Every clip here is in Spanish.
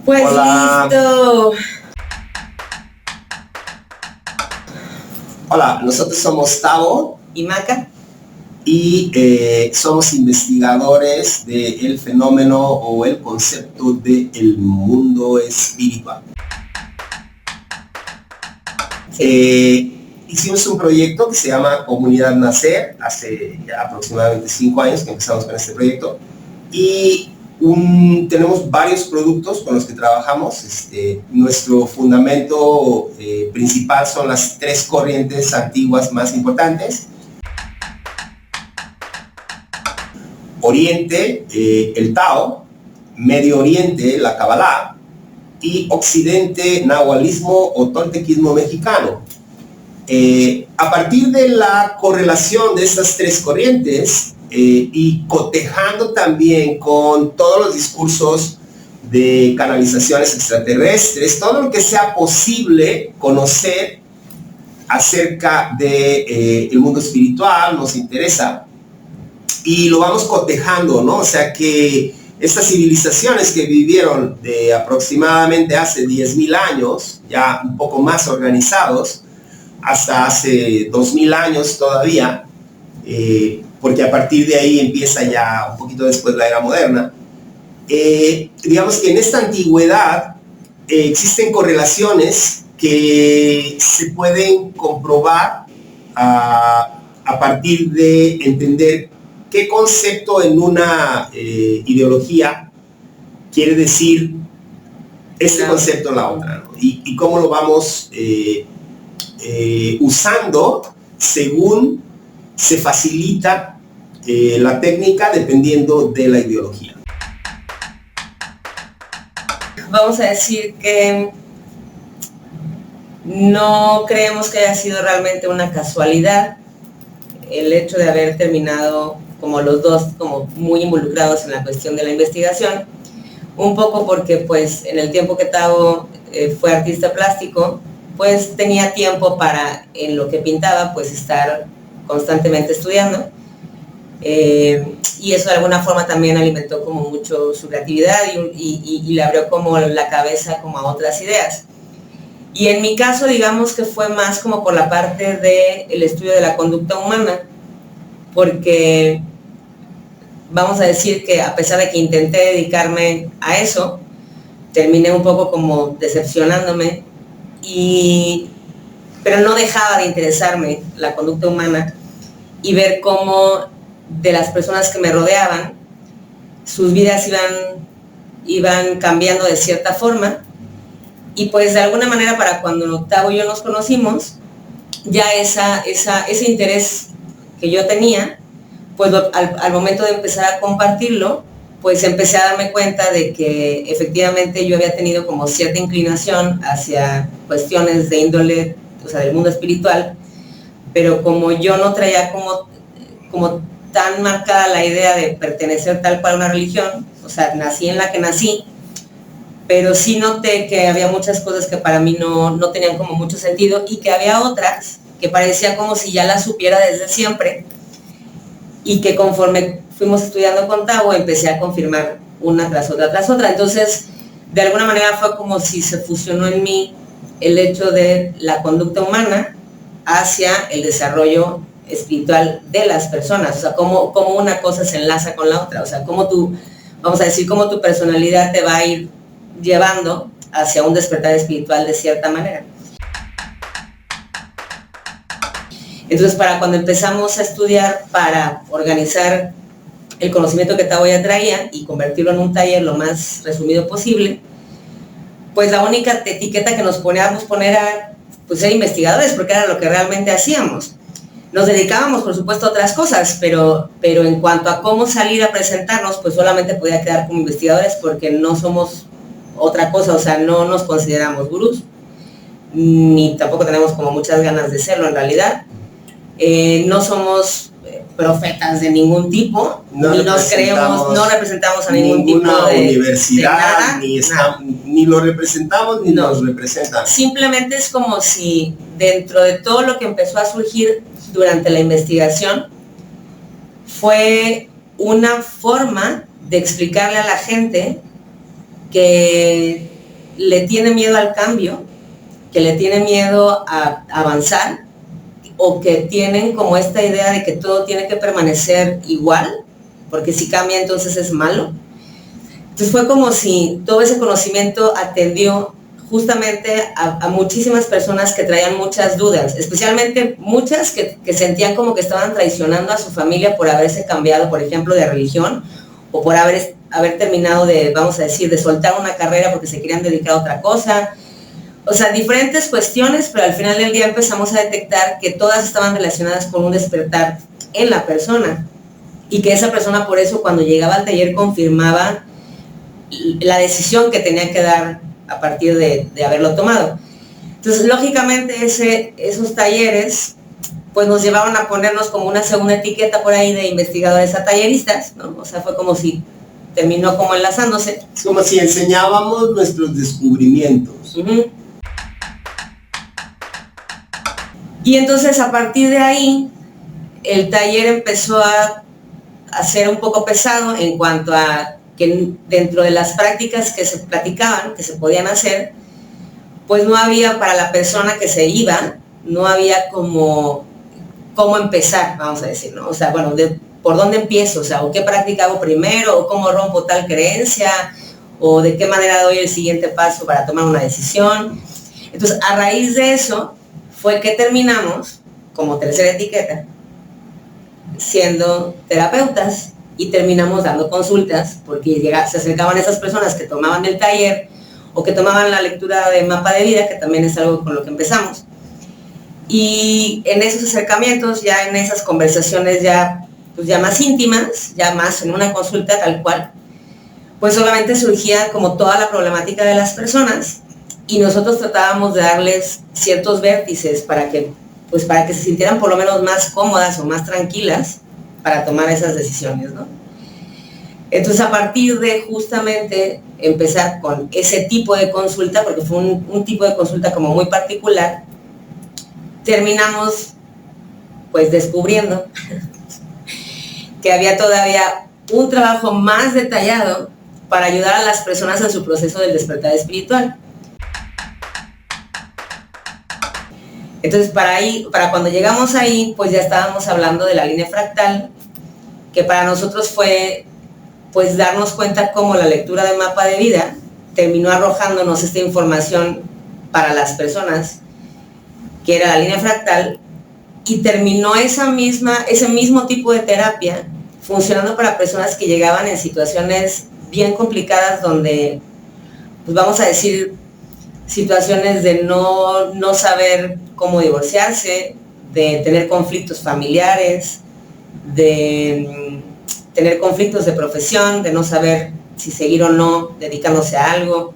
Pues Hola. listo. Hola, nosotros somos Tavo ¿Y Maca? y somos investigadores del fenómeno o el concepto del mundo espiritual. Hicimos un proyecto que se llama Comunidad Nacer, hace ya aproximadamente 5 años que empezamos con este proyecto, y tenemos varios productos con los que trabajamos. Nuestro fundamento principal son las 3 corrientes antiguas más importantes. Oriente, el Tao; Medio Oriente, la Kabbalah; y Occidente, nahualismo o toltequismo mexicano. A partir de la correlación de estas 3 corrientes y cotejando también con todos los discursos de canalizaciones extraterrestres, todo lo que sea posible conocer acerca de el mundo espiritual nos interesa, y lo vamos cotejando, ¿no? O sea que estas civilizaciones que vivieron de aproximadamente hace 10,000 años, ya un poco más organizados, hasta hace 2000 años todavía, porque a partir de ahí empieza ya un poquito después la era moderna. Digamos que en esta antigüedad existen correlaciones que se pueden comprobar a partir de entender qué concepto en una ideología quiere decir este concepto en la otra, ¿no? Y cómo lo vamos usando según se facilita la técnica dependiendo de la ideología. Vamos a decir que no creemos que haya sido realmente una casualidad el hecho de haber terminado como los dos como muy involucrados en la cuestión de la investigación, un poco porque pues en el tiempo que Tavo fue artista plástico, pues tenía tiempo para, en lo que pintaba, pues estar constantemente estudiando, y eso de alguna forma también alimentó como mucho su creatividad y le abrió como la cabeza como a otras ideas. Y en mi caso, digamos que fue más como por la parte del estudio de la conducta humana, porque vamos a decir que a pesar de que intenté dedicarme a eso, terminé un poco como decepcionándome, pero no dejaba de interesarme la conducta humana y ver cómo de las personas que me rodeaban, sus vidas iban cambiando de cierta forma. Y pues de alguna manera para cuando Tavo y yo nos conocimos, ya ese interés que yo tenía, pues al momento de empezar a compartirlo, pues empecé a darme cuenta de que efectivamente yo había tenido como cierta inclinación hacia cuestiones de índole, o sea, del mundo espiritual, pero como yo no traía como tan marcada la idea de pertenecer tal cual a una religión, o sea, nací en la que nací, pero sí noté que había muchas cosas que para mí no tenían como mucho sentido y que había otras que parecía como si ya las supiera desde siempre, y que conforme fuimos estudiando con Tavo empecé a confirmar una tras otra. Entonces, de alguna manera fue como si se fusionó en mí el hecho de la conducta humana hacia el desarrollo espiritual de las personas, o sea, cómo una cosa se enlaza con la otra, o sea, cómo vamos a decir, cómo tu personalidad te va a ir llevando hacia un despertar espiritual de cierta manera. Entonces, para cuando empezamos a estudiar para organizar el conocimiento que Tavo ya traía y convertirlo en un taller lo más resumido posible, pues la única etiqueta que nos poníamos poner era pues ser investigadores, porque era lo que realmente hacíamos. Nos dedicábamos, por supuesto, a otras cosas, pero en cuanto a cómo salir a presentarnos, pues solamente podía quedar como investigadores, porque no somos otra cosa, o sea, no nos consideramos gurús, ni tampoco tenemos como muchas ganas de serlo en realidad. No somos profetas de ningún tipo, ni nos creemos, no representamos a ningún tipo de universidad, de nada, ni lo representamos ni nos representan. Simplemente es como si dentro de todo lo que empezó a surgir durante la investigación fue una forma de explicarle a la gente que le tiene miedo al cambio, que le tiene miedo a avanzar, o que tienen como esta idea de que todo tiene que permanecer igual, porque si cambia entonces es malo. Entonces fue como si todo ese conocimiento atendió justamente a muchísimas personas que traían muchas dudas, especialmente muchas que sentían como que estaban traicionando a su familia por haberse cambiado, por ejemplo, de religión, o por haber terminado de, vamos a decir, de soltar una carrera porque se querían dedicar a otra cosa. O sea, diferentes cuestiones, pero al final del día empezamos a detectar que todas estaban relacionadas con un despertar en la persona, y que esa persona por eso cuando llegaba al taller confirmaba la decisión que tenía que dar a partir de haberlo tomado. Entonces, lógicamente, esos talleres pues nos llevaron a ponernos como una segunda etiqueta por ahí de investigadores a talleristas, ¿no? O sea, fue como si terminó como enlazándose. Es como si enseñábamos nuestros descubrimientos. Uh-huh. Y entonces, a partir de ahí, el taller empezó a ser un poco pesado en cuanto a que dentro de las prácticas que se platicaban, que se podían hacer, pues no había para la persona que se iba, no había como cómo empezar, vamos a decir, ¿no? O sea, bueno, ¿por dónde empiezo? O sea, ¿o qué práctica hago primero? ¿O cómo rompo tal creencia? ¿O de qué manera doy el siguiente paso para tomar una decisión? Entonces, a raíz de eso, fue que terminamos, como tercera etiqueta, siendo terapeutas, y terminamos dando consultas, porque se acercaban esas personas que tomaban el taller o que tomaban la lectura de mapa de vida, que también es algo con lo que empezamos. Y en esos acercamientos, ya en esas conversaciones ya más íntimas, ya más en una consulta tal cual, pues obviamente surgía como toda la problemática de las personas, y nosotros tratábamos de darles ciertos vértices para que se sintieran por lo menos más cómodas o más tranquilas para tomar esas decisiones, ¿no? Entonces, a partir de justamente empezar con ese tipo de consulta, porque fue un tipo de consulta como muy particular, terminamos pues descubriendo que había todavía un trabajo más detallado para ayudar a las personas en su proceso del despertar espiritual. Entonces, para cuando llegamos ahí, pues ya estábamos hablando de la línea fractal, que para nosotros fue pues darnos cuenta cómo la lectura de mapa de vida terminó arrojándonos esta información para las personas, que era la línea fractal, y terminó ese mismo tipo de terapia funcionando para personas que llegaban en situaciones bien complicadas, donde, pues vamos a decir, situaciones de no saber cómo divorciarse, de tener conflictos familiares, de tener conflictos de profesión, de no saber si seguir o no dedicándose a algo,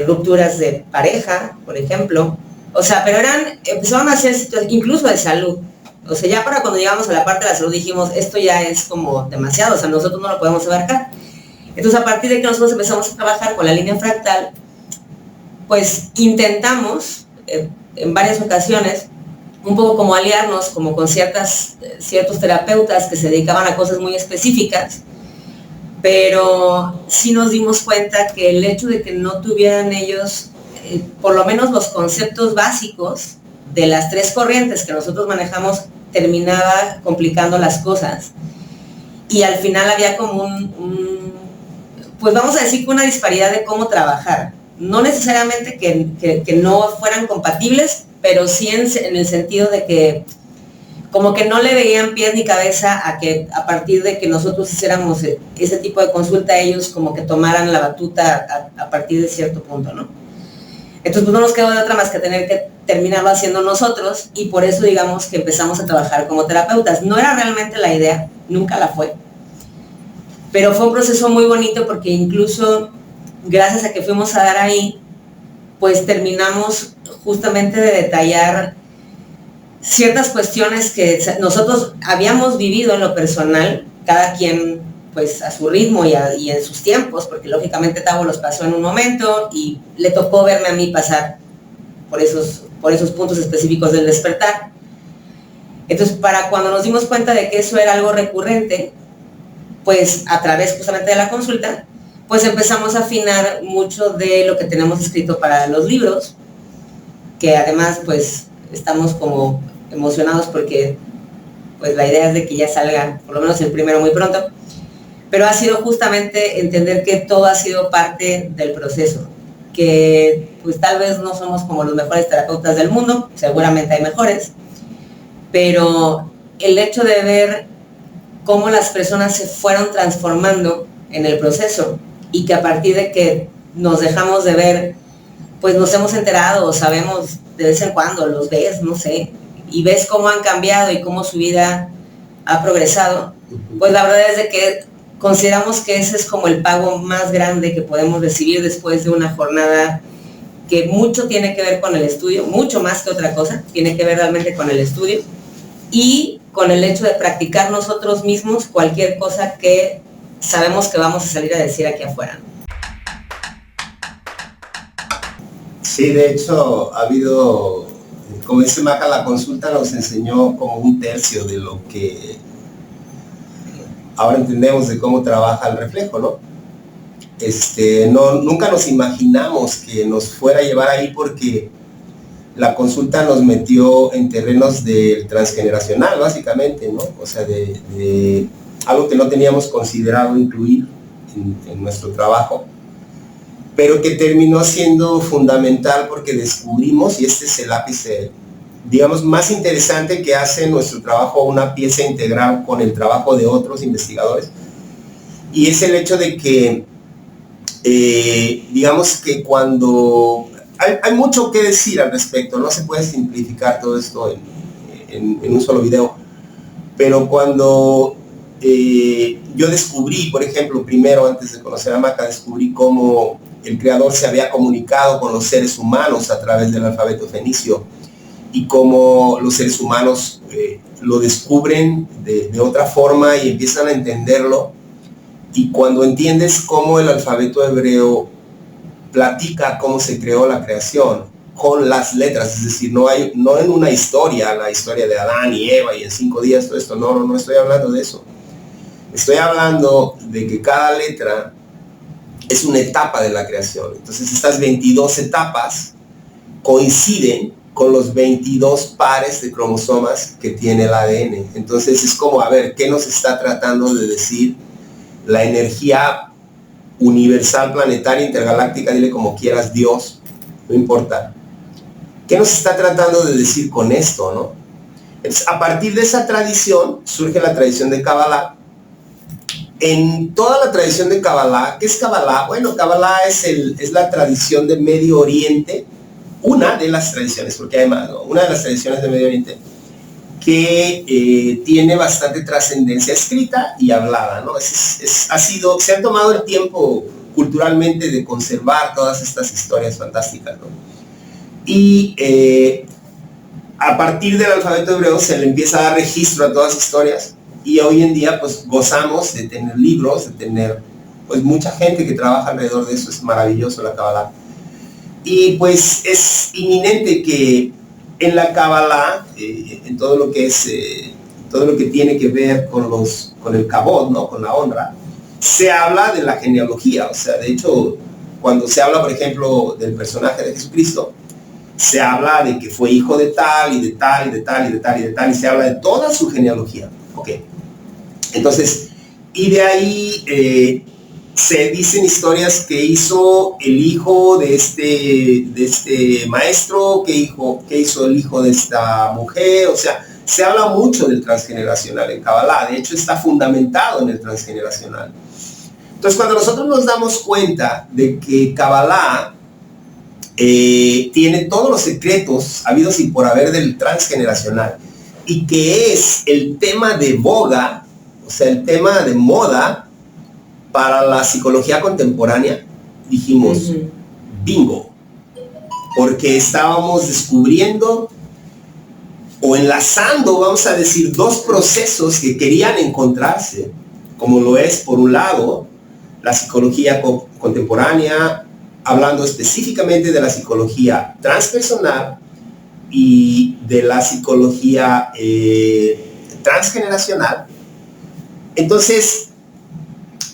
rupturas de pareja, por ejemplo. O sea, pero empezaron a ser situaciones, incluso de salud. O sea, ya para cuando llegamos a la parte de la salud dijimos, esto ya es como demasiado, o sea, nosotros no lo podemos abarcar. Entonces, a partir de que nosotros empezamos a trabajar con la línea fractal, pues intentamos en varias ocasiones un poco como aliarnos como con ciertos terapeutas que se dedicaban a cosas muy específicas, pero sí nos dimos cuenta que el hecho de que no tuvieran ellos por lo menos los conceptos básicos de las tres corrientes que nosotros manejamos terminaba complicando las cosas, y al final había como pues vamos a decir que una disparidad de cómo trabajar. No necesariamente que no fueran compatibles, pero sí en el sentido de que como que no le veían pies ni cabeza a que a partir de que nosotros hiciéramos ese tipo de consulta, ellos como que tomaran la batuta a partir de cierto punto, ¿no? Entonces pues no nos quedó de otra más que tener que terminarlo haciendo nosotros, y por eso digamos que empezamos a trabajar como terapeutas. No era realmente la idea, nunca la fue, pero fue un proceso muy bonito, porque incluso gracias a que fuimos a dar ahí, pues terminamos justamente de detallar ciertas cuestiones que nosotros habíamos vivido en lo personal, cada quien pues a su ritmo y en sus tiempos, porque lógicamente Tavo los pasó en un momento y le tocó verme a mí pasar por esos puntos específicos del despertar. Entonces, para cuando nos dimos cuenta de que eso era algo recurrente, pues a través justamente de la consulta, pues empezamos a afinar mucho de lo que tenemos escrito para los libros, que además pues estamos como emocionados porque pues la idea es de que ya salga por lo menos el primero muy pronto, pero ha sido justamente entender que todo ha sido parte del proceso, que pues tal vez no somos como los mejores terapeutas del mundo, seguramente hay mejores, pero el hecho de ver cómo las personas se fueron transformando en el proceso y que a partir de que nos dejamos de ver, pues nos hemos enterado o sabemos de vez en cuando, los ves, no sé, y ves cómo han cambiado y cómo su vida ha progresado, pues la verdad es de que consideramos que ese es como el pago más grande que podemos recibir después de una jornada que mucho tiene que ver con el estudio, mucho más que otra cosa, tiene que ver realmente con el estudio y con el hecho de practicar nosotros mismos cualquier cosa que sabemos que vamos a salir a decir aquí afuera. Sí, de hecho, ha habido, como dice Maca, la consulta nos enseñó como un tercio de lo que ahora entendemos de cómo trabaja el reflejo, ¿no? Nunca nos imaginamos que nos fuera a llevar ahí porque la consulta nos metió en terrenos del transgeneracional, básicamente, ¿no? O sea, de algo que no teníamos considerado incluir en nuestro trabajo, pero que terminó siendo fundamental porque descubrimos, y este es el ápice, digamos, más interesante que hace nuestro trabajo una pieza integral con el trabajo de otros investigadores, y es el hecho de que, digamos que cuando... Hay mucho que decir al respecto, no se puede simplificar todo esto en un solo video, pero cuando yo descubrí, por ejemplo, primero antes de conocer a Maca, descubrí cómo el creador se había comunicado con los seres humanos a través del alfabeto fenicio y cómo los seres humanos lo descubren de otra forma y empiezan a entenderlo, y cuando entiendes cómo el alfabeto hebreo platica cómo se creó la creación con las letras, es decir, no en una historia, la historia de Adán y Eva y en 5 días todo esto, no estoy hablando de eso. Estoy hablando de que cada letra es una etapa de la creación. Entonces estas 22 etapas coinciden con los 22 pares de cromosomas que tiene el ADN. Entonces es como, a ver, ¿qué nos está tratando de decir la energía universal, planetaria, intergaláctica, dile como quieras, Dios, no importa? ¿Qué nos está tratando de decir con esto, no? Entonces, a partir de esa tradición surge la tradición de Kabbalah. En toda la tradición de Kabbalah, ¿qué es Kabbalah? Bueno, Kabbalah es la tradición de Medio Oriente, una de las tradiciones, porque hay más, ¿no? Una de las tradiciones de Medio Oriente que tiene bastante trascendencia escrita y hablada, ¿no? Se han tomado el tiempo culturalmente de conservar todas estas historias fantásticas, ¿no? Y a partir del alfabeto hebreo se le empieza a dar registro a todas las historias, y hoy en día pues gozamos de tener libros, de tener pues mucha gente que trabaja alrededor de eso. Es maravilloso la Kabbalah. Y pues es inminente que en la Kabbalah, en todo lo que es, todo lo que tiene que ver con el kabod, ¿no? Con la honra, se habla de la genealogía. O sea, de hecho, cuando se habla, por ejemplo, del personaje de Jesucristo, se habla de que fue hijo de tal, y de tal, y de tal, y de tal, y de tal, y se habla de toda su genealogía. Ok. Entonces, y de ahí se dicen historias que hizo el hijo de este maestro, que hizo el hijo de esta mujer. O sea, se habla mucho del transgeneracional en Kabbalah. De hecho, está fundamentado en el transgeneracional. Entonces, cuando nosotros nos damos cuenta de que Kabbalah tiene todos los secretos habidos y por haber del transgeneracional, y que es el tema de boga, o sea, el tema de moda para la psicología contemporánea, dijimos, bingo, porque estábamos descubriendo o enlazando, vamos a decir, dos procesos que querían encontrarse, como lo es, por un lado, la psicología contemporánea, hablando específicamente de la psicología transpersonal y de la psicología transgeneracional. Entonces,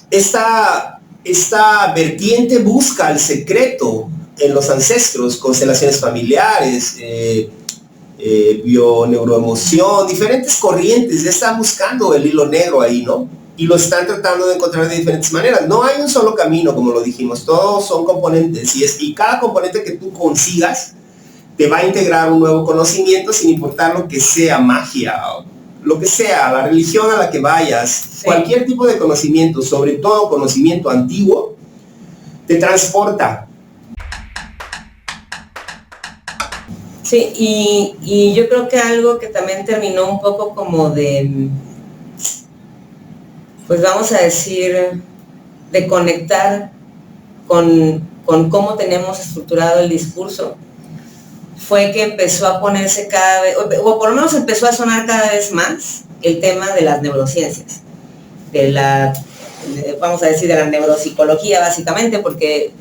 esta esta vertiente busca el secreto en los ancestros, constelaciones familiares, bioneuroemoción, diferentes corrientes, ya están buscando el hilo negro ahí, ¿no? Y lo están tratando de encontrar de diferentes maneras. No hay un solo camino, como lo dijimos, todos son componentes, y cada componente que tú consigas te va a integrar un nuevo conocimiento, sin importar lo que sea magia, lo que sea, la religión a la que vayas, sí. Cualquier tipo de conocimiento, sobre todo conocimiento antiguo, te transporta. Sí, y yo creo que algo que también terminó un poco como de, pues vamos a decir, de conectar con cómo tenemos estructurado el discurso, fue que empezó a ponerse cada vez, o por lo menos empezó a sonar cada vez más el tema de las neurociencias, vamos a decir, de la neuropsicología básicamente, porque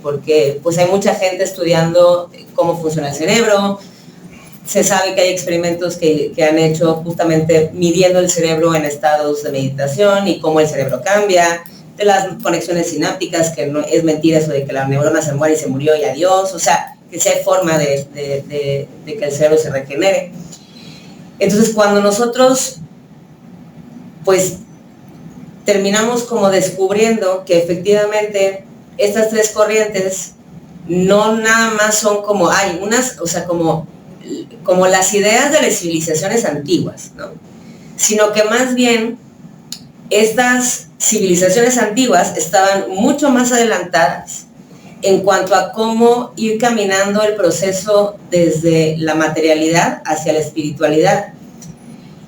pues hay mucha gente estudiando cómo funciona el cerebro. Se sabe que hay experimentos que han hecho justamente midiendo el cerebro en estados de meditación y cómo el cerebro cambia, de las conexiones sinápticas, que no es mentira eso de que la neurona se muere y se murió y adiós, o sea, que sí hay forma de que el cerebro se regenere. Entonces, cuando nosotros, pues, terminamos como descubriendo que efectivamente estas tres corrientes no nada más son como, hay unas, o sea, como las ideas de las civilizaciones antiguas, ¿no? Sino que más bien estas civilizaciones antiguas estaban mucho más adelantadas en cuanto a cómo ir caminando el proceso desde la materialidad hacia la espiritualidad.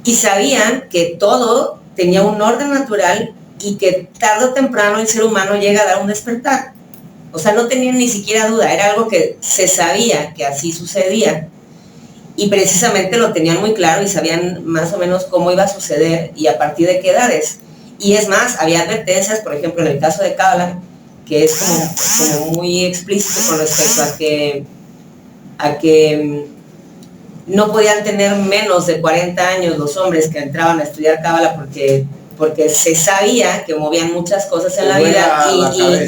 Y sabían que todo tenía un orden natural y que tarde o temprano el ser humano llega a dar un despertar. O sea, no tenían ni siquiera duda, era algo que se sabía que así sucedía. Y precisamente lo tenían muy claro y sabían más o menos cómo iba a suceder y a partir de qué edades. Y es más, había advertencias, por ejemplo, en el caso de Kabbalah, que es como muy explícito con respecto a que no podían tener menos de 40 años los hombres que entraban a estudiar Kabbalah porque se sabía que movían muchas cosas en la vida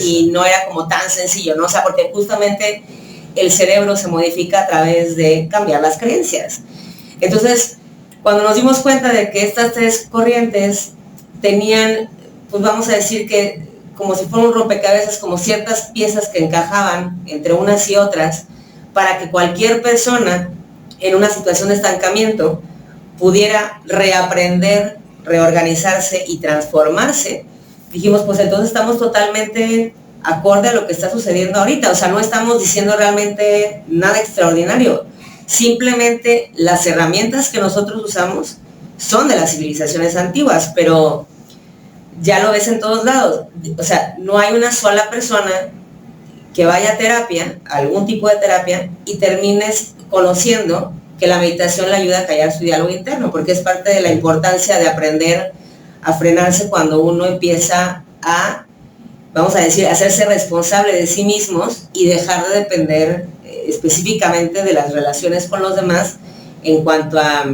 y no era como tan sencillo, ¿no? O sea, porque justamente el cerebro se modifica a través de cambiar las creencias. Entonces, cuando nos dimos cuenta de que estas tres corrientes tenían, pues vamos a decir que como si fuera un rompecabezas, como ciertas piezas que encajaban entre unas y otras, para que cualquier persona en una situación de estancamiento pudiera reaprender, reorganizarse y transformarse, dijimos, pues entonces estamos totalmente acorde a lo que está sucediendo ahorita. O sea, no estamos diciendo realmente nada extraordinario, simplemente las herramientas que nosotros usamos son de las civilizaciones antiguas, pero ya lo ves en todos lados. O sea, no hay una sola persona que vaya a terapia, a algún tipo de terapia, y termines conociendo que la meditación le ayuda a callar su diálogo interno, porque es parte de la importancia de aprender a frenarse cuando uno empieza a, vamos a decir, hacerse responsable de sí mismos y dejar de depender específicamente de las relaciones con los demás en cuanto a,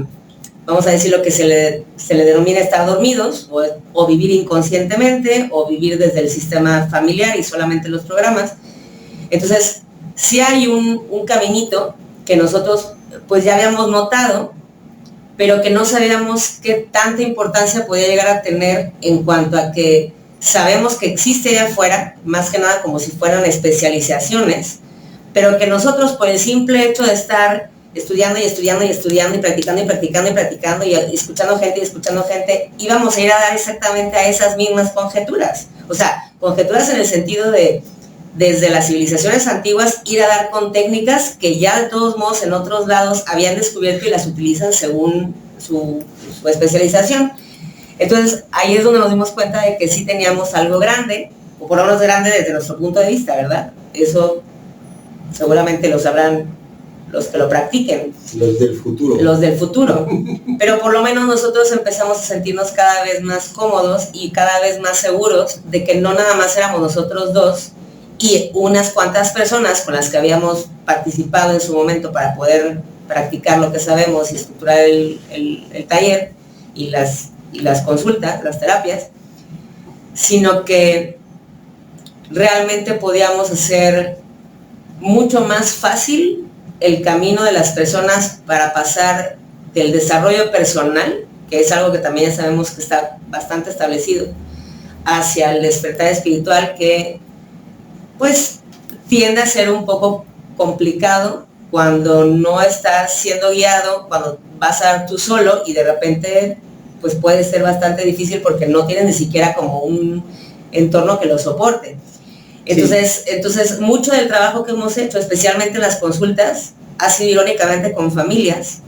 vamos a decir, lo que se le denomina estar dormidos o vivir inconscientemente o vivir desde el sistema familiar y solamente los programas. Entonces, sí hay un caminito que nosotros pues ya habíamos notado, pero que no sabíamos qué tanta importancia podía llegar a tener en cuanto a que sabemos que existe allá afuera, más que nada como si fueran especializaciones, pero que nosotros por el simple hecho de estar estudiando y estudiando y estudiando y practicando y practicando y practicando y escuchando gente, íbamos a ir a dar exactamente a esas mismas conjeturas. O sea, conjeturas en el sentido de, desde las civilizaciones antiguas, ir a dar con técnicas que ya de todos modos en otros lados habían descubierto y las utilizan según su especialización. Entonces, ahí es donde nos dimos cuenta de que sí teníamos algo grande, o por lo menos grande desde nuestro punto de vista, ¿verdad? Eso seguramente lo sabrán los que lo practiquen. Los del futuro. Los del futuro. Pero por lo menos nosotros empezamos a sentirnos cada vez más cómodos y cada vez más seguros de que no nada más éramos nosotros dos y unas cuantas personas con las que habíamos participado en su momento para poder practicar lo que sabemos y estructurar el taller y las consultas, las terapias, sino que realmente podíamos hacer mucho más fácil el camino de las personas para pasar del desarrollo personal, que es algo que también ya sabemos que está bastante establecido, hacia el despertar espiritual, que pues tiende a ser un poco complicado cuando no estás siendo guiado, cuando vas a dar tú solo y de repente pues puede ser bastante difícil porque no tienes ni siquiera como un entorno que lo soporte. Entonces mucho del trabajo que hemos hecho, especialmente en las consultas, ha sido irónicamente con familias,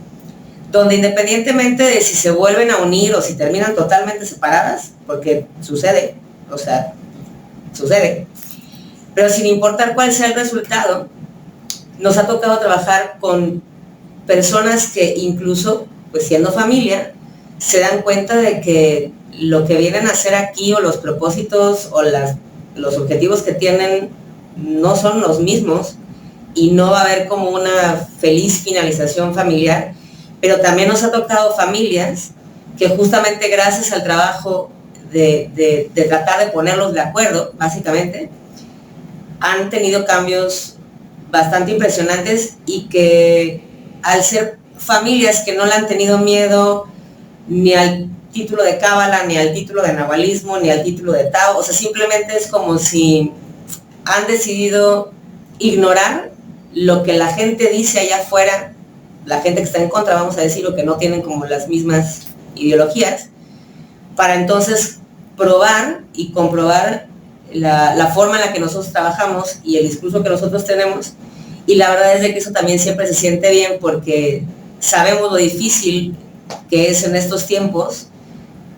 donde independientemente de si se vuelven a unir o si terminan totalmente separadas, porque sucede, pero sin importar cuál sea el resultado, nos ha tocado trabajar con personas que incluso, pues siendo familia, se dan cuenta de que lo que vienen a hacer aquí o los propósitos o los objetivos que tienen no son los mismos y no va a haber como una feliz finalización familiar, pero también nos ha tocado familias que justamente gracias al trabajo de tratar de ponerlos de acuerdo, básicamente, han tenido cambios bastante impresionantes y que al ser familias que no le han tenido miedo ni al título de cábala, ni al título de nahualismo, ni al título de Tao, o sea, simplemente es como si han decidido ignorar lo que la gente dice allá afuera, la gente que está en contra, vamos a decirlo, que no tienen como las mismas ideologías, para entonces probar y comprobar la forma en la que nosotros trabajamos y el discurso que nosotros tenemos, y la verdad es de que eso también siempre se siente bien porque sabemos lo difícil que es en estos tiempos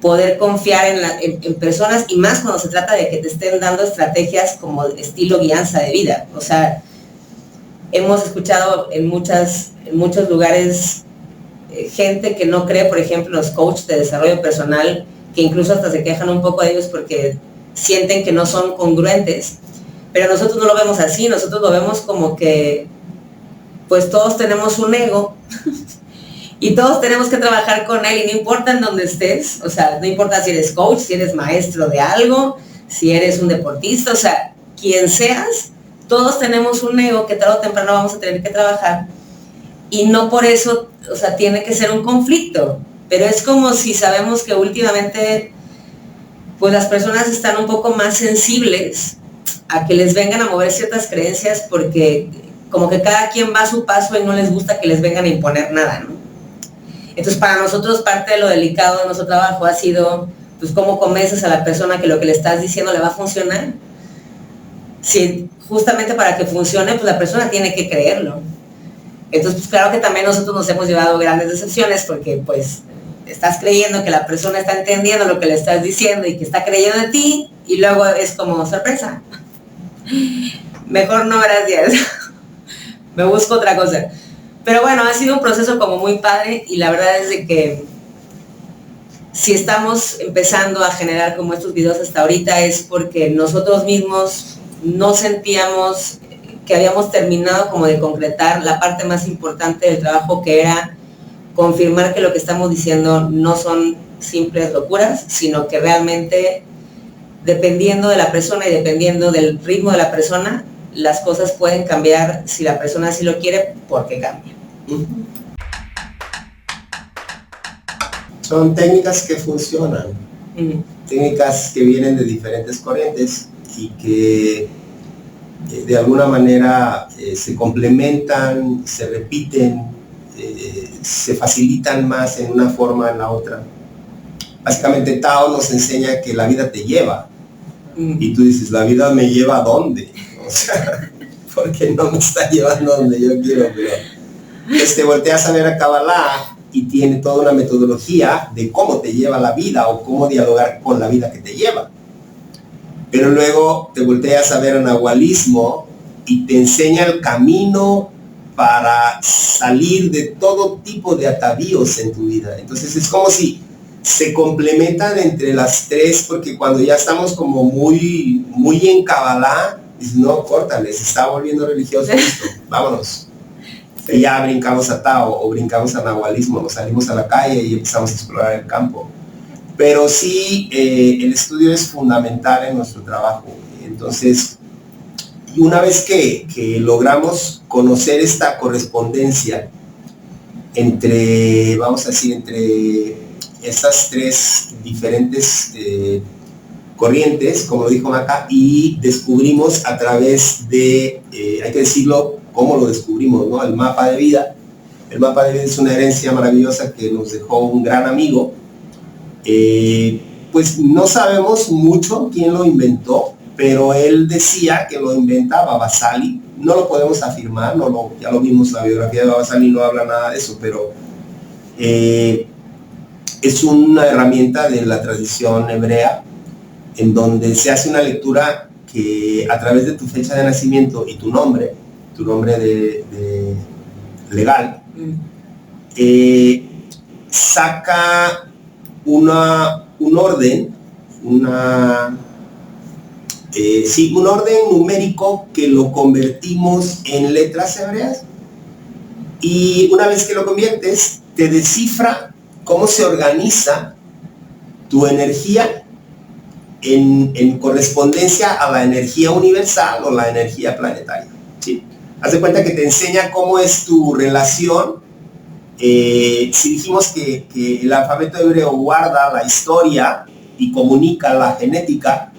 poder confiar en personas, y más cuando se trata de que te estén dando estrategias como estilo guianza de vida. O sea, hemos escuchado en muchos lugares gente que no cree, por ejemplo, los coaches de desarrollo personal, que incluso hasta se quejan un poco de ellos porque sienten que no son congruentes, pero nosotros no lo vemos así, nosotros lo vemos como que pues todos tenemos un ego y todos tenemos que trabajar con él, y no importa en dónde estés, o sea, no importa si eres coach, si eres maestro de algo, si eres un deportista, o sea, quien seas, todos tenemos un ego que tarde o temprano vamos a tener que trabajar, y no por eso, o sea, tiene que ser un conflicto, pero es como si sabemos que últimamente pues las personas están un poco más sensibles a que les vengan a mover ciertas creencias porque como que cada quien va a su paso y no les gusta que les vengan a imponer nada, ¿no? Entonces para nosotros parte de lo delicado de nuestro trabajo ha sido pues cómo convences a la persona que lo que le estás diciendo le va a funcionar. Si justamente para que funcione, pues la persona tiene que creerlo. Entonces pues claro que también nosotros nos hemos llevado grandes decepciones porque pues estás creyendo que la persona está entendiendo lo que le estás diciendo y que está creyendo en ti, y luego es como sorpresa. Mejor no, gracias. Me busco otra cosa. Pero bueno, ha sido un proceso como muy padre, y la verdad es de que si estamos empezando a generar como estos videos hasta ahorita es porque nosotros mismos no sentíamos que habíamos terminado como de concretar la parte más importante del trabajo, que era confirmar que lo que estamos diciendo no son simples locuras, sino que realmente, dependiendo de la persona y dependiendo del ritmo de la persona, las cosas pueden cambiar si la persona así lo quiere, porque cambia. Son técnicas que funcionan, técnicas que vienen de diferentes corrientes y que de alguna manera se complementan, se repiten, se facilitan más en una forma en la otra. Básicamente Tao nos enseña que la vida te lleva, y tú dices, ¿la vida me lleva a dónde? O sea, porque no me está llevando a donde yo quiero, pero te volteas a ver a Kabbalah y tiene toda una metodología de cómo te lleva la vida o cómo dialogar con la vida que te lleva. Pero luego te volteas a ver a nahualismo y te enseña el camino para salir de todo tipo de atavíos en tu vida. Entonces es como si se complementan entre las tres, porque cuando ya estamos como muy en Kabbalah, dices, no, córtale, se está volviendo religioso esto, vámonos. Y ya brincamos a Tao o brincamos a nahualismo, nos salimos a la calle y empezamos a explorar el campo. Pero sí, el estudio es fundamental en nuestro trabajo. Entonces, una vez que logramos conocer esta correspondencia entre, vamos a decir, entre estas tres diferentes corrientes, como lo dijo Maca, y descubrimos a través de, hay que decirlo, cómo lo descubrimos, ¿no? El mapa de vida. El mapa de vida es una herencia maravillosa que nos dejó un gran amigo. Pues no sabemos mucho quién lo inventó, pero él decía que lo inventaba Vasali. No lo podemos afirmar, ya lo vimos, la biografía de Vasali no habla nada de eso, pero es una herramienta de la tradición hebrea en donde se hace una lectura que a través de tu fecha de nacimiento y tu nombre de legal, saca un orden, un orden numérico que lo convertimos en letras hebreas, y una vez que lo conviertes, te descifra cómo se organiza tu energía en correspondencia a la energía universal o la energía planetaria, ¿sí? Haz de cuenta que te enseña cómo es tu relación. Si dijimos que el alfabeto hebreo guarda la historia y comunica la genética,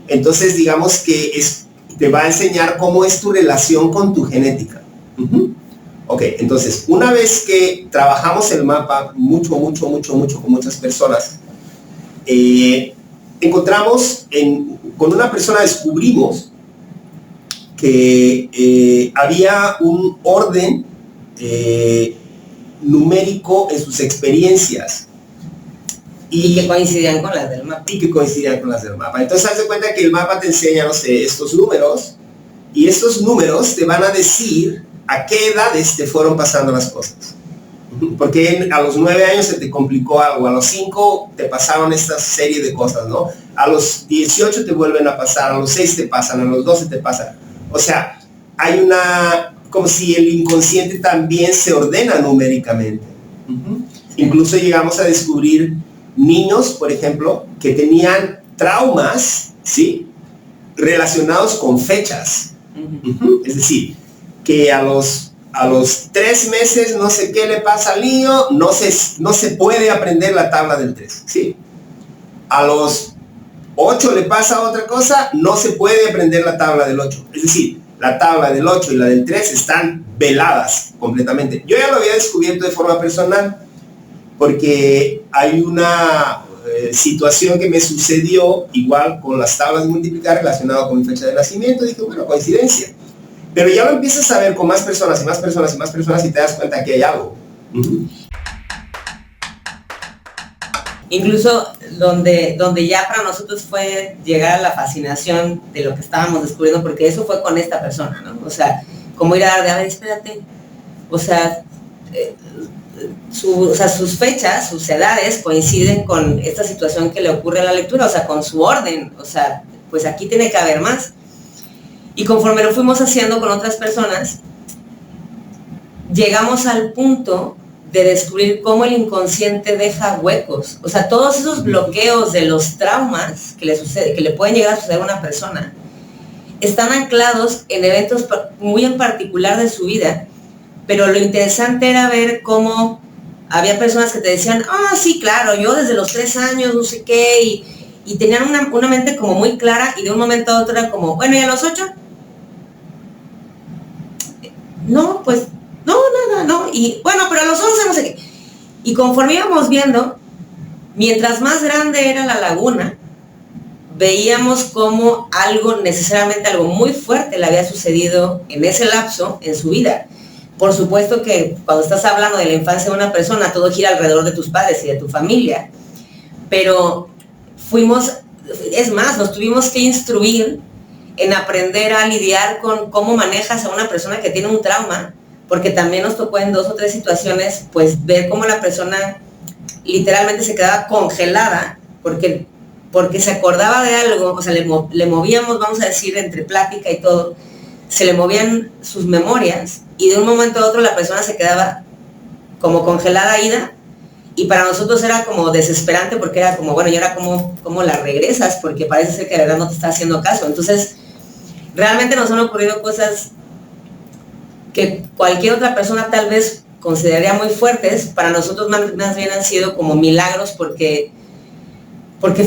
entonces digamos que te va a enseñar cómo es tu relación con tu genética. Ok, entonces una vez que trabajamos el mapa mucho con muchas personas, encontramos, con una persona descubrimos que había un orden numérico en sus experiencias. Y que coincidían con las del mapa. Entonces, haz de cuenta que el mapa te enseña, no sé, estos números, y estos números te van a decir a qué edades te fueron pasando las cosas. Porque a los 9 años se te complicó algo, a los 5 te pasaron esta serie de cosas, ¿no? A los 18 te vuelven a pasar, a los 6 te pasan, a los 12 te pasan. O sea, hay como si el inconsciente también se ordena numéricamente. Incluso llegamos a descubrir niños, por ejemplo, que tenían traumas, ¿sí?, relacionados con fechas. Es decir, que a los 3 meses no sé qué le pasa al niño, no se puede aprender la tabla del 3, ¿sí? A los 8 le pasa otra cosa, no se puede aprender la tabla del 8. Es decir, la tabla del 8 y la del 3 están veladas completamente. Yo ya lo había descubierto de forma personal, porque hay una situación que me sucedió igual con las tablas de multiplicar relacionado con mi fecha de nacimiento. Dije, bueno, coincidencia. Pero ya lo empiezas a ver con más personas y más personas y más personas, y te das cuenta que hay algo. Incluso donde ya para nosotros fue llegar a la fascinación de lo que estábamos descubriendo, porque eso fue con esta persona, ¿no? O sea, como ir a dar de, a ver, espérate, o sea, sus fechas, sus edades coinciden con esta situación que le ocurre a la lectura, o sea, con su orden, o sea, pues aquí tiene que haber más. Y conforme lo fuimos haciendo con otras personas, llegamos al punto de descubrir cómo el inconsciente deja huecos. O sea, todos esos bloqueos de los traumas que le pueden llegar a suceder a una persona, están anclados en eventos muy en particular de su vida. Pero lo interesante era ver cómo había personas que te decían, sí, claro, yo desde los 3 años, no sé qué, y tenían una mente como muy clara, y de un momento a otro era como, bueno, ¿y a los 8? No, pues, no, nada, no, y bueno, pero a los 11 no sé qué. Y conforme íbamos viendo, mientras más grande era la laguna, veíamos como necesariamente algo muy fuerte le había sucedido en ese lapso en su vida. Por supuesto que cuando estás hablando de la infancia de una persona, todo gira alrededor de tus padres y de tu familia, pero nos tuvimos que instruir en aprender a lidiar con cómo manejas a una persona que tiene un trauma, porque también nos tocó en 2 o 3 situaciones, pues ver cómo la persona literalmente se quedaba congelada, porque se acordaba de algo, o sea, le movíamos, vamos a decir, entre plática y todo, se le movían sus memorias, y de un momento a otro la persona se quedaba como congelada, ida, Y para nosotros era como desesperante porque era como, bueno, y ahora cómo la regresas, porque parece ser que de verdad no te está haciendo caso. Entonces, realmente nos han ocurrido cosas que cualquier otra persona tal vez consideraría muy fuertes. Para nosotros más bien han sido como milagros porque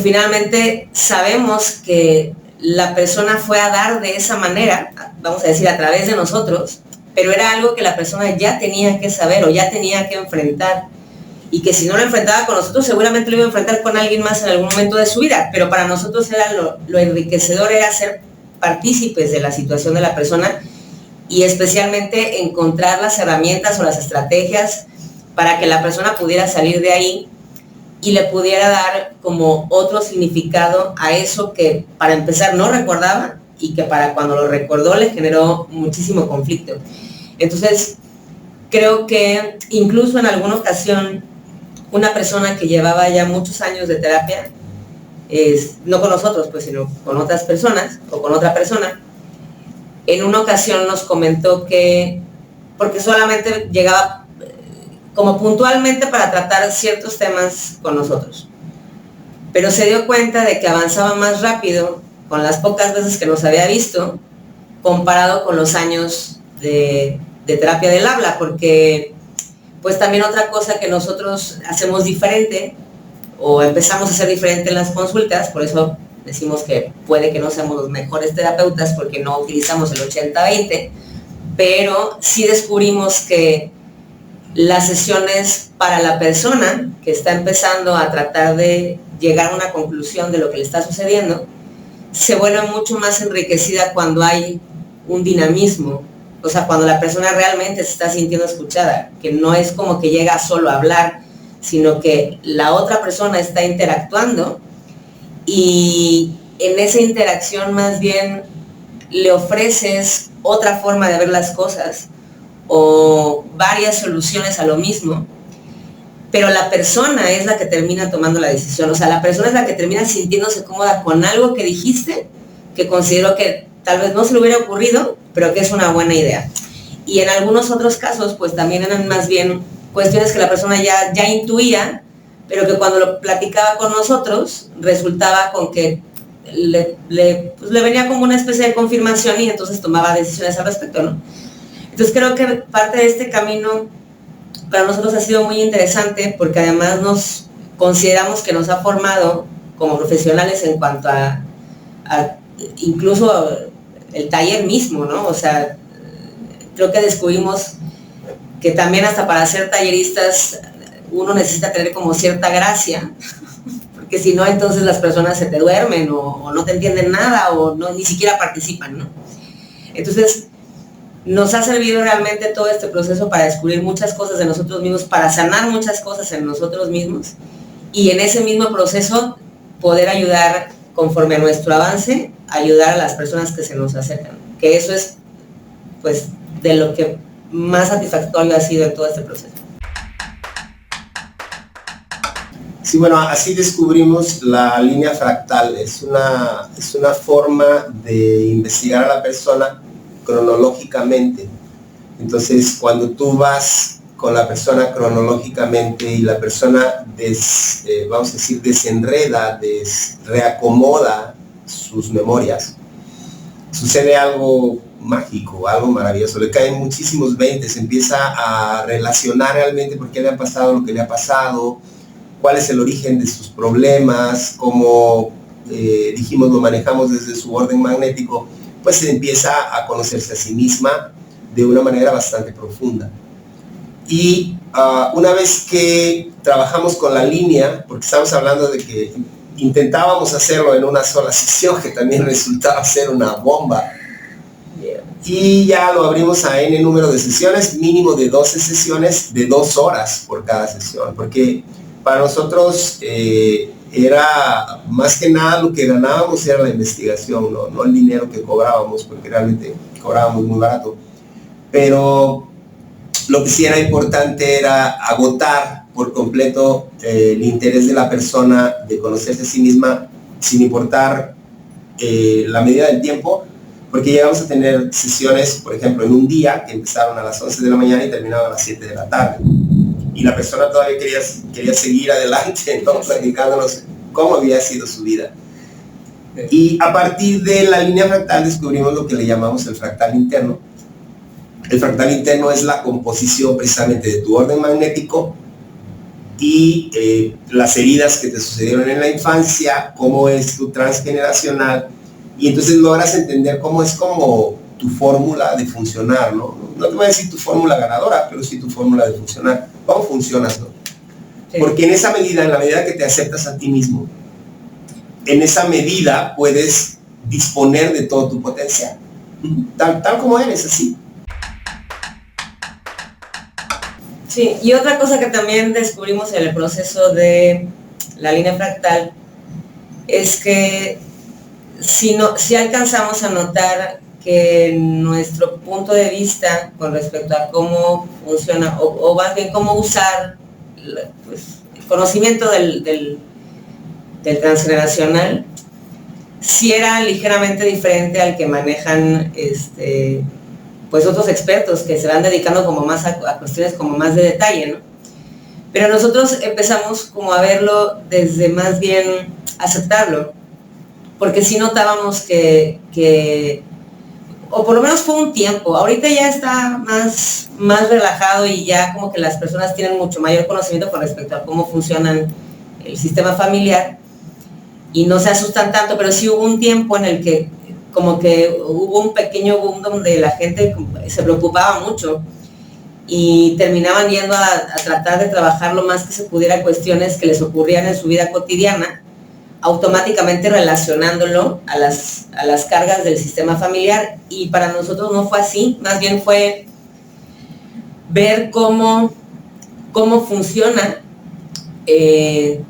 finalmente sabemos que la persona fue a dar de esa manera, vamos a decir, a través de nosotros, pero era algo que la persona ya tenía que saber o ya tenía que enfrentar, y que si no lo enfrentaba con nosotros, seguramente lo iba a enfrentar con alguien más en algún momento de su vida, pero para nosotros era lo enriquecedor era ser partícipes de la situación de la persona, y especialmente encontrar las herramientas o las estrategias para que la persona pudiera salir de ahí y le pudiera dar como otro significado a eso que para empezar no recordaba y que para cuando lo recordó le generó muchísimo conflicto. Entonces, creo que incluso en alguna ocasión una persona que llevaba ya muchos años de terapia, no con nosotros, pues, sino con otras personas o con otra persona, en una ocasión nos comentó que, porque solamente llegaba como puntualmente para tratar ciertos temas con nosotros, pero se dio cuenta de que avanzaba más rápido con las pocas veces que nos había visto comparado con los años de terapia del habla, porque pues también otra cosa que nosotros hacemos diferente o empezamos a hacer diferente en las consultas, por eso decimos que puede que no seamos los mejores terapeutas porque no utilizamos el 80-20, pero sí descubrimos que las sesiones para la persona que está empezando a tratar de llegar a una conclusión de lo que le está sucediendo, se vuelve mucho más enriquecida cuando hay un dinamismo, o sea, cuando la persona realmente se está sintiendo escuchada, que no es como que llega solo a hablar, sino que la otra persona está interactuando y en esa interacción más bien le ofreces otra forma de ver las cosas o varias soluciones a lo mismo, pero la persona es la que termina tomando la decisión, o sea, la persona es la que termina sintiéndose cómoda con algo que dijiste, que considero que tal vez no se le hubiera ocurrido, pero que es una buena idea. Y en algunos otros casos, pues también eran más bien cuestiones que la persona ya intuía, pero que cuando lo platicaba con nosotros, resultaba con que le venía como una especie de confirmación y entonces tomaba decisiones al respecto, ¿no? Entonces creo que parte de este camino para nosotros ha sido muy interesante porque además nos consideramos que nos ha formado como profesionales en cuanto a incluso el taller mismo, ¿no? O sea, creo que descubrimos que también hasta para ser talleristas uno necesita tener como cierta gracia, porque si no entonces las personas se te duermen o no te entienden nada o no, ni siquiera participan, ¿no? Entonces, nos ha servido realmente todo este proceso para descubrir muchas cosas de nosotros mismos, para sanar muchas cosas en nosotros mismos y en ese mismo proceso poder ayudar conforme a nuestro avance, ayudar a las personas que se nos acercan, que eso es pues de lo que más satisfactorio ha sido en todo este proceso. Sí, bueno, así descubrimos la línea fractal. Es una forma de investigar a la persona cronológicamente. Entonces, cuando tú vas con la persona cronológicamente y la persona vamos a decir, desenreda, reacomoda sus memorias, sucede algo mágico, algo maravilloso. Le caen muchísimos 20, se empieza a relacionar realmente por qué le ha pasado lo que le ha pasado, cuál es el origen de sus problemas, cómo dijimos, lo manejamos desde su orden magnético, pues se empieza a conocerse a sí misma de una manera bastante profunda. Y una vez que trabajamos con la línea, porque estamos hablando de que intentábamos hacerlo en una sola sesión, que también resultaba ser una bomba, y ya lo abrimos a N número de sesiones, mínimo de 12 sesiones de 2 horas por cada sesión, porque para nosotros era más que nada lo que ganábamos era la investigación, no el dinero que cobrábamos, porque realmente cobrábamos muy barato, pero lo que sí era importante era agotar por completo el interés de la persona de conocerse a sí misma, sin importar la medida del tiempo, porque llegamos a tener sesiones, por ejemplo, en un día que empezaron a las 11 de la mañana y terminaban a las 7 de la tarde. y la persona todavía quería seguir adelante, ¿no? Platicándonos cómo había sido su vida. Y a partir de la línea fractal descubrimos lo que le llamamos el fractal interno. El fractal interno es la composición precisamente de tu orden magnético y las heridas que te sucedieron en la infancia, cómo es tu transgeneracional, y entonces logras entender cómo es como tu fórmula de funcionar, ¿no? No te voy a decir tu fórmula ganadora, pero sí tu fórmula de funcionar. ¿Cómo funcionas, no? Sí. Porque en esa medida, en la medida que te aceptas a ti mismo, en esa medida puedes disponer de todo tu potencial, tal como eres, así. Sí, y otra cosa que también descubrimos en el proceso de la línea fractal es que si alcanzamos a notar que nuestro punto de vista con respecto a cómo funciona, o más bien cómo usar pues, el conocimiento del transgeneracional, sí era ligeramente diferente al que manejan pues otros expertos que se van dedicando como más a cuestiones como más de detalle, ¿no? Pero nosotros empezamos como a verlo desde más bien aceptarlo, porque sí notábamos que o por lo menos fue un tiempo, ahorita ya está más relajado y ya como que las personas tienen mucho mayor conocimiento con respecto a cómo funcionan el sistema familiar y no se asustan tanto, pero sí hubo un tiempo en el que como que hubo un pequeño boom donde la gente se preocupaba mucho y terminaban yendo a tratar de trabajar lo más que se pudiera cuestiones que les ocurrían en su vida cotidiana, automáticamente relacionándolo a las cargas del sistema familiar, y para nosotros no fue así, más bien fue ver cómo funciona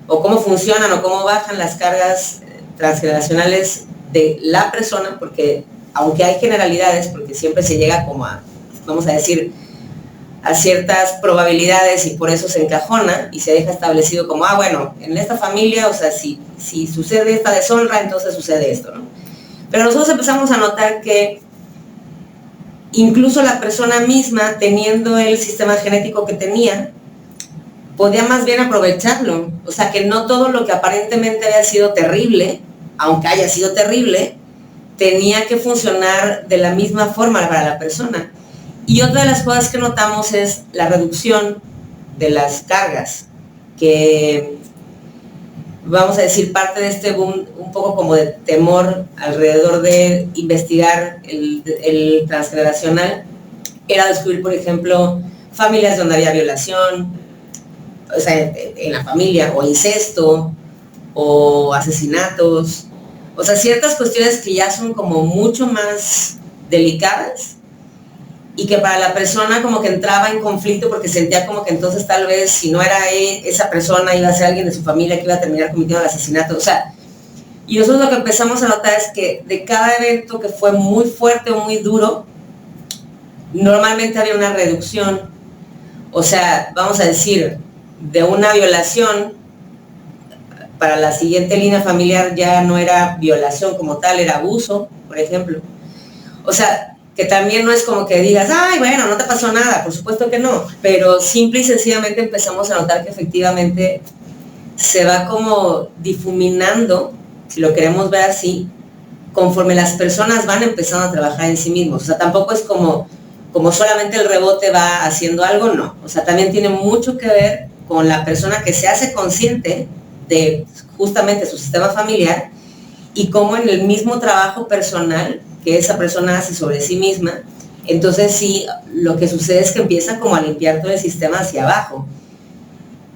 o cómo funcionan o cómo bajan las cargas transgeneracionales de la persona, porque aunque hay generalidades, porque siempre se llega como a, vamos a decir, a ciertas probabilidades y por eso se encajona y se deja establecido como, bueno, en esta familia, o sea, si sucede esta deshonra, entonces sucede esto, ¿no? Pero nosotros empezamos a notar que incluso la persona misma, teniendo el sistema genético que tenía, podía más bien aprovecharlo, o sea, que no todo lo que aparentemente había sido terrible, aunque haya sido terrible, tenía que funcionar de la misma forma para la persona. Y otra de las cosas que notamos es la reducción de las cargas, que vamos a decir parte de este boom un poco como de temor alrededor de investigar el transgeneracional, era descubrir, por ejemplo, familias donde había violación, o sea, en la familia, o incesto, o asesinatos, o sea, ciertas cuestiones que ya son como mucho más delicadas y que para la persona como que entraba en conflicto porque sentía como que entonces tal vez si no era esa persona iba a ser alguien de su familia que iba a terminar cometiendo el asesinato, o sea, y nosotros lo que empezamos a notar es que de cada evento que fue muy fuerte o muy duro, normalmente había una reducción, o sea, vamos a decir, de una violación, para la siguiente línea familiar ya no era violación como tal, era abuso, por ejemplo. O sea, que también no es como que digas, ay, bueno, no te pasó nada, por supuesto que no, pero simple y sencillamente empezamos a notar que efectivamente se va como difuminando, si lo queremos ver así, conforme las personas van empezando a trabajar en sí mismos. O sea, tampoco es como solamente el rebote va haciendo algo, no. O sea, también tiene mucho que ver con la persona que se hace consciente de justamente su sistema familiar y cómo en el mismo trabajo personal que esa persona hace sobre sí misma, entonces sí, lo que sucede es que empieza como a limpiar todo el sistema hacia abajo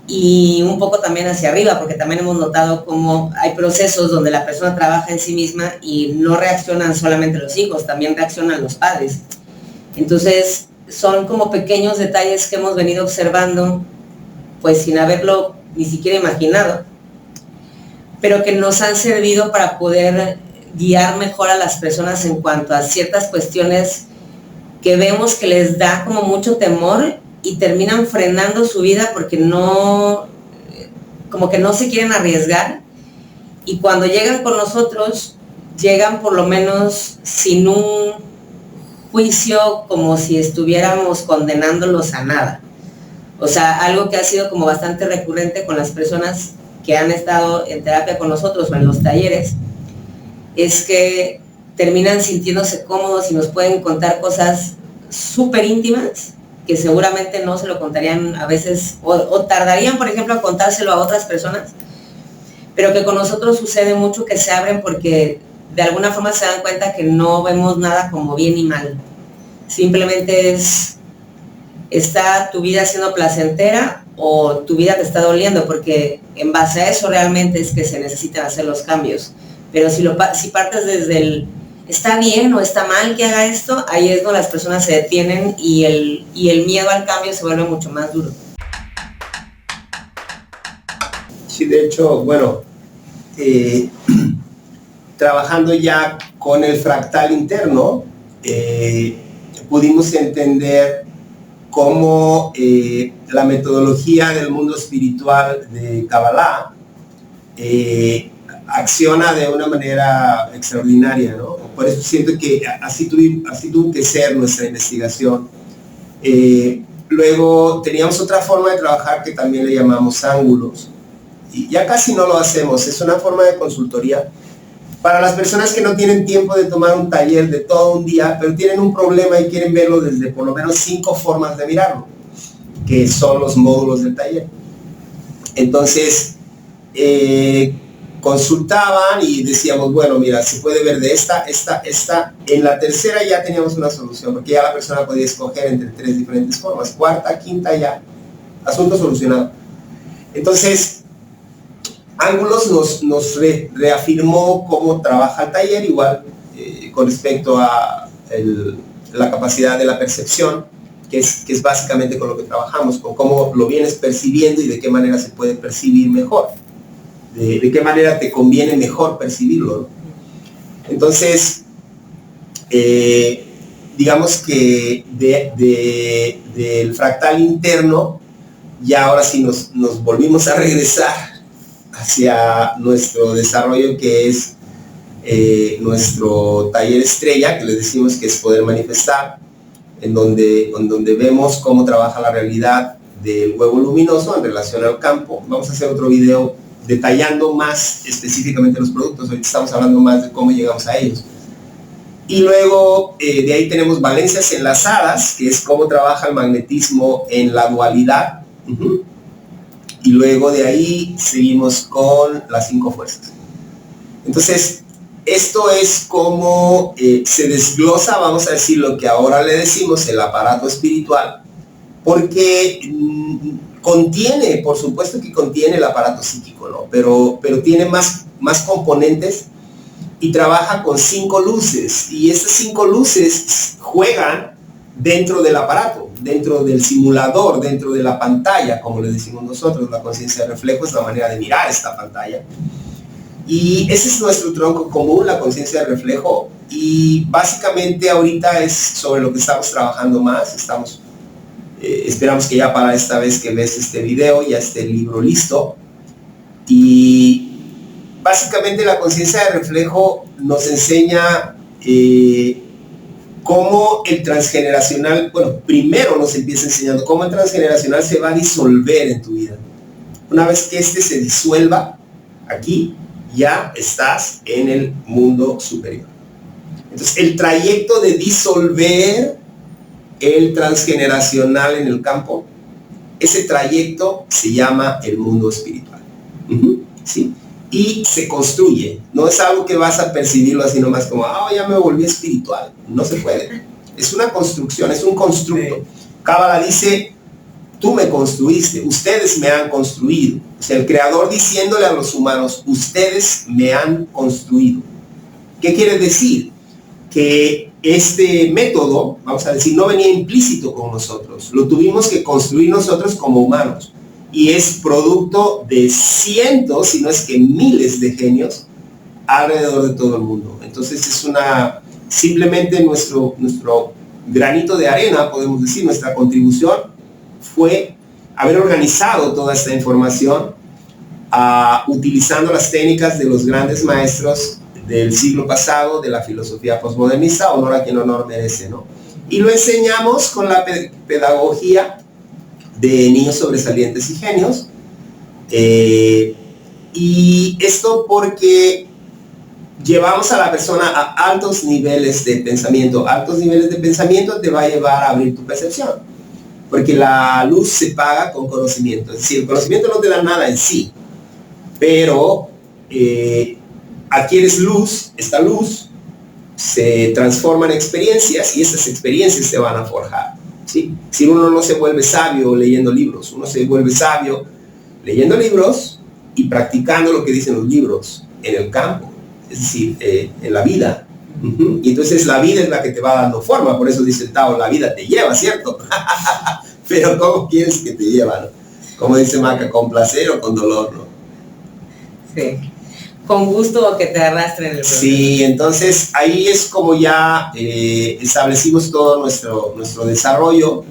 y un poco también hacia arriba, porque también hemos notado cómo hay procesos donde la persona trabaja en sí misma y no reaccionan solamente los hijos, también reaccionan los padres. Entonces son como pequeños detalles que hemos venido observando pues sin haberlo ni siquiera imaginado, pero que nos han servido para poder guiar mejor a las personas en cuanto a ciertas cuestiones que vemos que les da como mucho temor y terminan frenando su vida porque no, como que no se quieren arriesgar, y cuando llegan con nosotros, llegan por lo menos sin un juicio como si estuviéramos condenándolos a nada. O sea, algo que ha sido como bastante recurrente con las personas que han estado en terapia con nosotros o en los talleres, es que terminan sintiéndose cómodos y nos pueden contar cosas súper íntimas que seguramente no se lo contarían a veces, o tardarían, por ejemplo, a contárselo a otras personas, pero que con nosotros sucede mucho que se abren porque de alguna forma se dan cuenta que no vemos nada como bien y mal. Simplemente está tu vida siendo placentera o tu vida te está doliendo, porque en base a eso realmente es que se necesitan hacer los cambios. Pero si partes desde el ¿está bien o está mal que haga esto? Ahí es donde las personas se detienen y el miedo al cambio se vuelve mucho más duro. Sí, de hecho, bueno, trabajando ya con el fractal interno, pudimos entender cómo la metodología del mundo espiritual de Kabbalah acciona de una manera extraordinaria, ¿no? Por eso siento que así tuvo que ser nuestra investigación. Luego teníamos otra forma de trabajar que también le llamamos ángulos, y ya casi no lo hacemos, es una forma de consultoría para las personas que no tienen tiempo de tomar un taller de todo un día, pero tienen un problema y quieren verlo desde por lo menos 5 formas de mirarlo, que son los módulos del taller. Entonces, consultaban y decíamos, bueno, mira, se puede ver de esta. En la tercera ya teníamos una solución, porque ya la persona podía escoger entre 3 diferentes formas. Cuarta, quinta, ya, asunto solucionado. Entonces, Ángulos nos reafirmó cómo trabaja el taller, igual con respecto a la capacidad de la percepción, que es básicamente con lo que trabajamos, con cómo lo vienes percibiendo y de qué manera se puede percibir mejor. De qué manera te conviene mejor percibirlo, ¿no? Entonces, digamos que del fractal interno, ya ahora sí nos volvimos a regresar hacia nuestro desarrollo, que es nuestro taller estrella, que les decimos que es Poder Manifestar, en donde vemos cómo trabaja la realidad del huevo luminoso en relación al campo. Vamos a hacer otro video detallando más específicamente los productos. Ahorita estamos hablando más de cómo llegamos a ellos. Y luego de ahí tenemos Valencias Enlazadas, que es cómo trabaja el magnetismo en la dualidad. Y luego de ahí seguimos con las 5 fuerzas. Entonces, esto es como se desglosa, vamos a decir, lo que ahora le decimos el aparato espiritual, porque contiene, por supuesto que contiene el aparato psíquico, ¿no? Pero tiene más componentes y trabaja con 5 luces, y estas 5 luces juegan dentro del aparato, dentro del simulador, dentro de la pantalla, como le decimos nosotros. La conciencia de reflejo es la manera de mirar esta pantalla. Y ese es nuestro tronco común, la conciencia de reflejo. Y básicamente ahorita es sobre lo que estamos trabajando más. Esperamos que ya para esta vez que ves este video ya esté el libro listo. Y básicamente la conciencia de reflejo nos enseña cómo el transgeneracional, bueno, primero nos empieza enseñando cómo el transgeneracional se va a disolver en tu vida. Una vez que este se disuelva, aquí ya estás en el mundo superior. Entonces, el trayecto de disolver el transgeneracional en el campo, ese trayecto se llama el mundo espiritual. ¿Sí? Y se construye, no es algo que vas a percibirlo así nomás como, ya me volví espiritual. No se puede, es una construcción, es un constructo. Kabbalah dice, tú me construiste, ustedes me han construido. O sea, el creador diciéndole a los humanos, ustedes me han construido. ¿Qué quiere decir? Que este método, vamos a decir, no venía implícito con nosotros, lo tuvimos que construir nosotros como humanos. Y es producto de cientos, si no es que miles de genios alrededor de todo el mundo. Entonces es simplemente nuestro granito de arena, podemos decir, nuestra contribución fue haber organizado toda esta información utilizando las técnicas de los grandes maestros del siglo pasado, de la filosofía postmodernista, honor a quien honor merece, ¿no? Y lo enseñamos con la pedagogía de niños sobresalientes y genios. Y esto porque llevamos a la persona a altos niveles de pensamiento. Altos niveles de pensamiento te va a llevar a abrir tu percepción, porque la luz se paga con conocimiento. Es decir, el conocimiento no te da nada en sí, pero adquieres luz. Esta luz se transforma en experiencias y esas experiencias te van a forjar, ¿sí? Si uno no se vuelve sabio leyendo libros, uno se vuelve sabio leyendo libros y practicando lo que dicen los libros en el campo, es decir, en la vida. Y entonces la vida es la que te va dando forma. Por eso dice el Tao, la vida te lleva, ¿cierto? Pero ¿cómo quieres que te lleva, no? Como dice Maca, ¿con placer o con dolor, no? Sí. Con gusto o que te arrastren el proceso. Sí, entonces ahí es como ya establecimos todo nuestro desarrollo.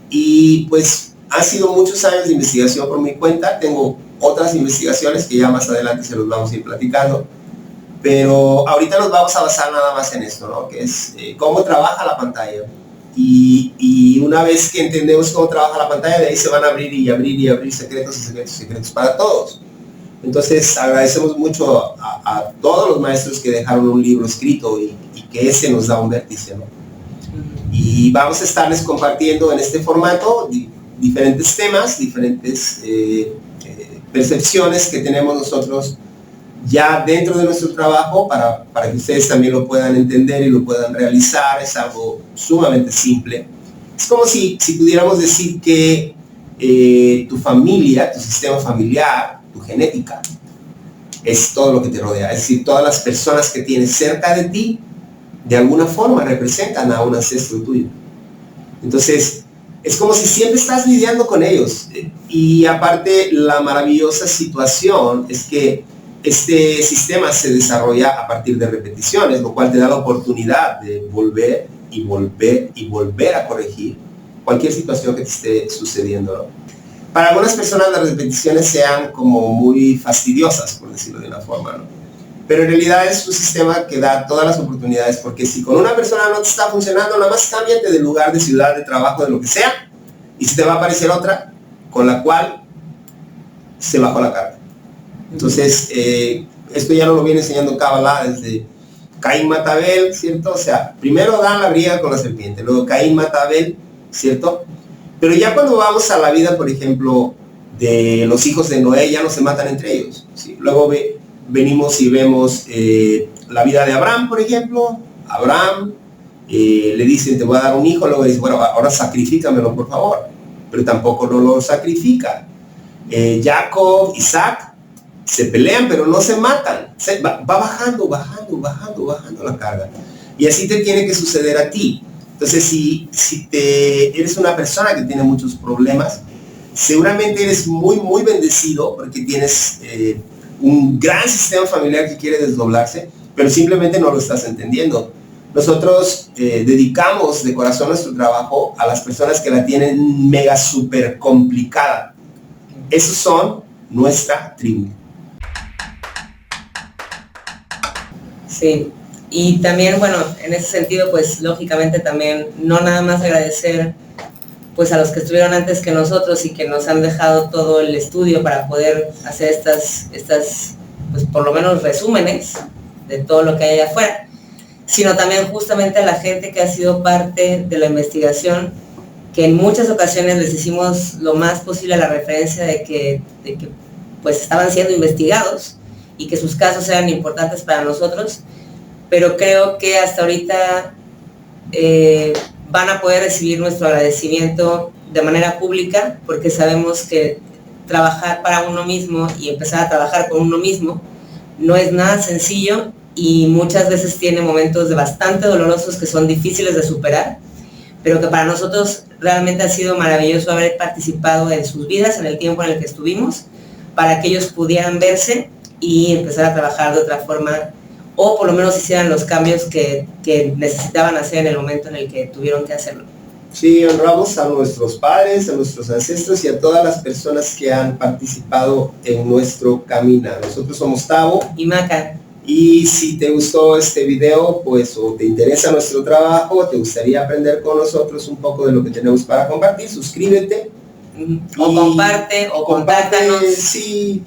Y pues han sido muchos años de investigación por mi cuenta. Tengo otras investigaciones que ya más adelante se los vamos a ir platicando, pero ahorita nos vamos a basar nada más en esto, ¿no? Que es cómo trabaja la pantalla. Y una vez que entendemos cómo trabaja la pantalla, de ahí se van a abrir y abrir y abrir secretos y secretos y secretos para todos. Entonces agradecemos mucho a todos los maestros que dejaron un libro escrito y que ese nos da un vértice, ¿no? Y vamos a estarles compartiendo en este formato diferentes temas, diferentes percepciones que tenemos nosotros ya dentro de nuestro trabajo para que ustedes también lo puedan entender y lo puedan realizar. Es algo sumamente simple. Es como si pudiéramos decir que tu familia, tu sistema familiar, tu genética, es todo lo que te rodea. Es decir, todas las personas que tienes cerca de ti, de alguna forma representan a un ancestro tuyo. Entonces, es como si siempre estás lidiando con ellos. Y aparte, la maravillosa situación es que este sistema se desarrolla a partir de repeticiones, lo cual te da la oportunidad de volver y volver y volver a corregir cualquier situación que te esté sucediendo, ¿no? Para algunas personas las repeticiones sean como muy fastidiosas, por decirlo de una forma, ¿no? Pero en realidad es un sistema que da todas las oportunidades, porque si con una persona no te está funcionando, nada más cámbiate de lugar, de ciudad, de trabajo, de lo que sea, y se te va a aparecer otra con la cual se bajó la carga. Entonces, esto ya nos lo viene enseñando Kabbalah desde Caín mata a Abel, ¿cierto? O sea, primero Dan la briega con la serpiente, luego Caín mata a Abel, ¿cierto? Pero ya cuando vamos a la vida, por ejemplo, de los hijos de Noé, ya no se matan entre ellos, ¿sí? Luego venimos y vemos la vida de Abraham, por ejemplo. Abraham le dicen, te voy a dar un hijo, luego dice, bueno, ahora sacrifícamelo, por favor. Pero tampoco no lo sacrifica. Jacob, Isaac, se pelean, pero no se matan. Va bajando la carga. Y así te tiene que suceder a ti. Entonces, si eres una persona que tiene muchos problemas, seguramente eres muy bendecido porque tienes un gran sistema familiar que quiere desdoblarse, pero simplemente no lo estás entendiendo. Nosotros dedicamos de corazón nuestro trabajo a las personas que la tienen mega super complicada. Esos son nuestra tribu. Sí, y también, bueno, en ese sentido, pues lógicamente también no nada más agradecer pues a los que estuvieron antes que nosotros y que nos han dejado todo el estudio para poder hacer estas pues por lo menos resúmenes de todo lo que hay allá afuera, sino también justamente a la gente que ha sido parte de la investigación, que en muchas ocasiones les hicimos lo más posible la referencia de que pues estaban siendo investigados y que sus casos eran importantes para nosotros, pero creo que hasta ahorita van a poder recibir nuestro agradecimiento de manera pública, porque sabemos que trabajar para uno mismo y empezar a trabajar con uno mismo no es nada sencillo y muchas veces tiene momentos bastante dolorosos que son difíciles de superar, pero que para nosotros realmente ha sido maravilloso haber participado en sus vidas en el tiempo en el que estuvimos, para que ellos pudieran verse y empezar a trabajar de otra forma, o por lo menos hicieran los cambios que necesitaban hacer en el momento en el que tuvieron que hacerlo. Sí, honramos a nuestros padres, a nuestros ancestros y a todas las personas que han participado en nuestro camino. Nosotros somos Tavo y Maca. Y si te gustó este video, pues, o te interesa nuestro trabajo, te gustaría aprender con nosotros un poco de lo que tenemos para compartir, suscríbete, O comparte, o contáctanos. Sí,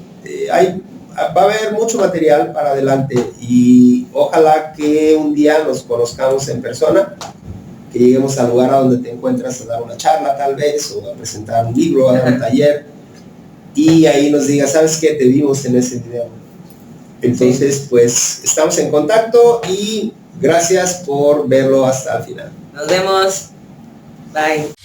va a haber mucho material para adelante y ojalá que un día nos conozcamos en persona, que lleguemos al lugar a donde te encuentras a dar una charla tal vez, o a presentar un libro, a dar un taller, y ahí nos digas, ¿sabes qué? Te vimos en ese video. Entonces, pues, estamos en contacto y gracias por verlo hasta el final. Nos vemos. Bye.